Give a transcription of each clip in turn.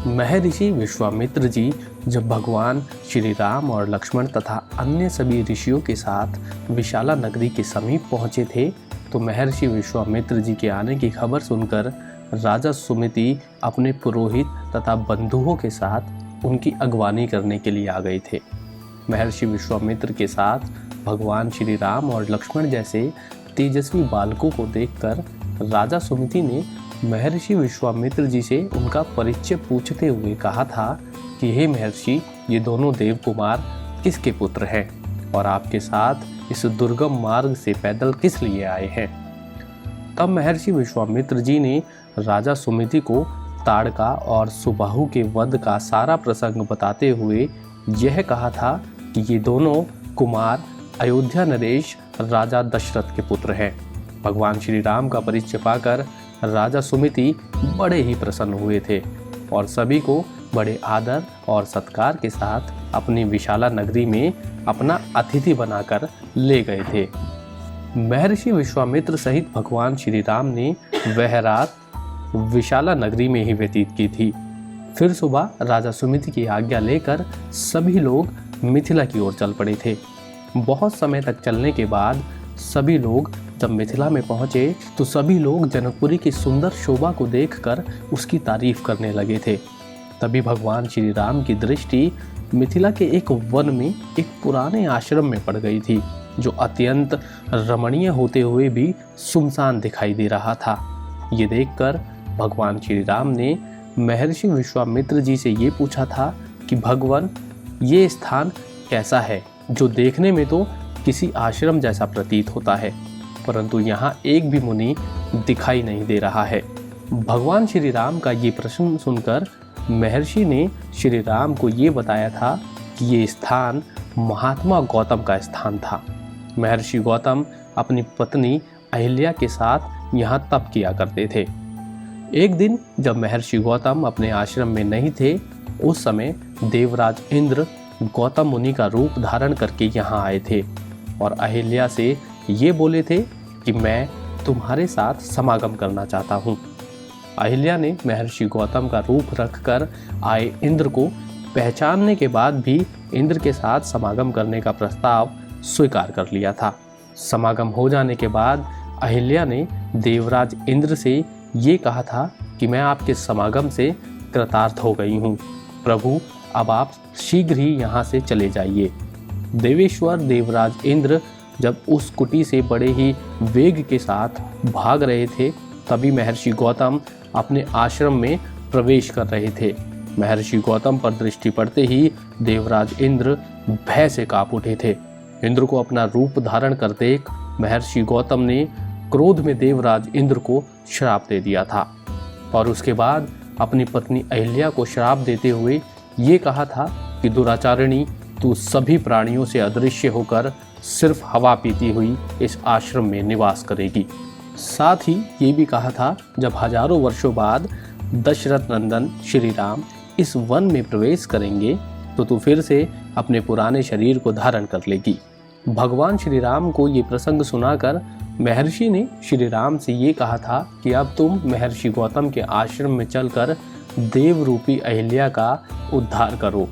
महर्षि विश्वामित्र जी जब भगवान श्री राम और लक्ष्मण तथा अन्य सभी ऋषियों के साथ विशाला नगरी के समीप पहुंचे थे, तो महर्षि विश्वामित्र जी के आने की खबर सुनकर राजा सुमिति अपने पुरोहित तथा बंधुओं के साथ उनकी अगवानी करने के लिए आ गए थे। महर्षि विश्वामित्र के साथ भगवान श्री राम और लक्ष्मण जैसे तेजस्वी बालकों को देखकर राजा सुमिति ने महर्षि विश्वामित्र जी से उनका परिचय पूछते हुए कहा था कि हे महर्षि, ये दोनों देव कुमार किसके पुत्र हैं और आपके साथ इस दुर्गम मार्ग से पैदल किस लिए आए हैं। तब महर्षि विश्वामित्र जी ने राजा सुमिति को ताड़का और सुबाहु के वध का सारा प्रसंग बताते हुए यह कहा था कि ये दोनों कुमार अयोध्या नरेश राजा दशरथ के पुत्र हैं। भगवान श्री राम का परिचय पाकर राजा सुमिति बड़े ही प्रसन्न हुए थे और सभी को बड़े आदर और सत्कार के साथ अपनी विशाला नगरी में अपना अतिथि बनाकर ले गए थे। महर्षि विश्वामित्र सहित भगवान श्री राम ने वह रात विशाला नगरी में ही व्यतीत की थी। फिर सुबह राजा सुमिति की आज्ञा लेकर सभी लोग मिथिला की ओर चल पड़े थे। बहुत समय तक चलने के बाद सभी लोग जब मिथिला में पहुंचे तो सभी लोग जनकपुरी की सुंदर शोभा को देखकर उसकी तारीफ करने लगे थे। तभी भगवान श्री राम की दृष्टि मिथिला के एक वन में एक पुराने आश्रम में पड़ गई थी, जो अत्यंत रमणीय होते हुए भी सुनसान दिखाई दे रहा था। ये देखकर भगवान श्री राम ने महर्षि विश्वामित्र जी से ये पूछा था कि भगवान, ये स्थान कैसा है, जो देखने में तो किसी आश्रम जैसा प्रतीत होता है, परंतु यहाँ एक भी मुनि दिखाई नहीं दे रहा है। भगवान श्री राम का ये प्रश्न सुनकर महर्षि ने श्री राम को ये बताया था कि ये स्थान महात्मा गौतम का स्थान था। महर्षि गौतम अपनी पत्नी अहिल्या के साथ यहाँ तप किया करते थे। एक दिन जब महर्षि गौतम अपने आश्रम में नहीं थे, उस समय देवराज इंद्र गौतम मुनि का रूप धारण करके यहाँ आए थे और अहिल्या से ये बोले थे कि मैं तुम्हारे साथ समागम करना चाहता हूँ। अहिल्या ने महर्षि गौतम का रूप रखकर आए इंद्र को पहचानने के बाद भी इंद्र के साथ समागम करने का प्रस्ताव स्वीकार कर लिया था। समागम हो जाने के बाद अहिल्या ने देवराज इंद्र से ये कहा था कि मैं आपके समागम से कृतार्थ हो गई हूँ प्रभु, अब आप शीघ्र ही यहाँ से चले जाइए। देवेश्वर देवराज इंद्र जब उस कुटी से बड़े ही वेग के साथ भाग रहे थे, तभी महर्षि गौतम अपने आश्रम में प्रवेश कर रहे थे। महर्षि गौतम पर दृष्टि पड़ते ही देवराज इंद्र भय से कांप उठे थे। इंद्र को अपना रूप धारण कर देख महर्षि गौतम ने क्रोध में देवराज इंद्र को श्राप दे दिया था और उसके बाद अपनी पत्नी अहिल्या को श्राप देते हुए ये कहा था कि दुराचारिणी, तू सभी प्राणियों से अदृश्य होकर सिर्फ हवा पीती हुई इस आश्रम में निवास करेगी। साथ ही ये भी कहा था, जब हजारों वर्षों बाद दशरथ नंदन श्री राम इस वन में प्रवेश करेंगे तो तू फिर से अपने पुराने शरीर को धारण कर लेगी। भगवान श्री राम को ये प्रसंग सुनाकर महर्षि ने श्री राम से ये कहा था कि अब तुम महर्षि गौतम के आश्रम में चलकर देव रूपी अहिल्या का उद्धार करो।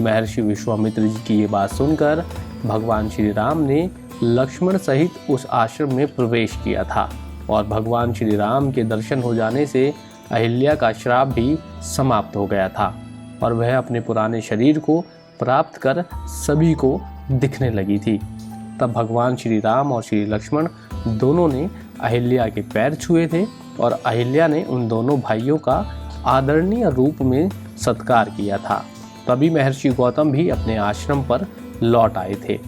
महर्षि विश्वामित्र जी की ये बात सुनकर भगवान श्री राम ने लक्ष्मण सहित उस आश्रम में प्रवेश किया था और भगवान श्री राम के दर्शन हो जाने से अहिल्या का श्राप भी समाप्त हो गया था और वह अपने पुराने शरीर को प्राप्त कर सभी को दिखने लगी थी। तब भगवान श्री राम और श्री लक्ष्मण दोनों ने अहिल्या के पैर छुए थे और अहिल्या ने उन दोनों भाइयों का आदरणीय रूप में सत्कार किया था। तभी महर्षि गौतम भी अपने आश्रम पर लौट आए थे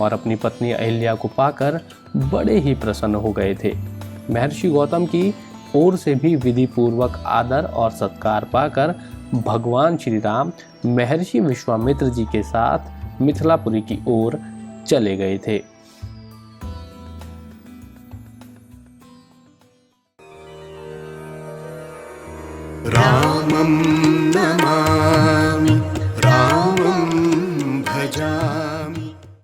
और अपनी पत्नी अहिल्या को पाकर बड़े ही प्रसन्न हो गए थे। महर्षि गौतम की ओर से भी विधि पूर्वक आदर और सत्कार पाकर भगवान श्री राम महर्षि विश्वामित्र जी के साथ मिथिलापुरी की ओर चले गए थे। रामं नमामि।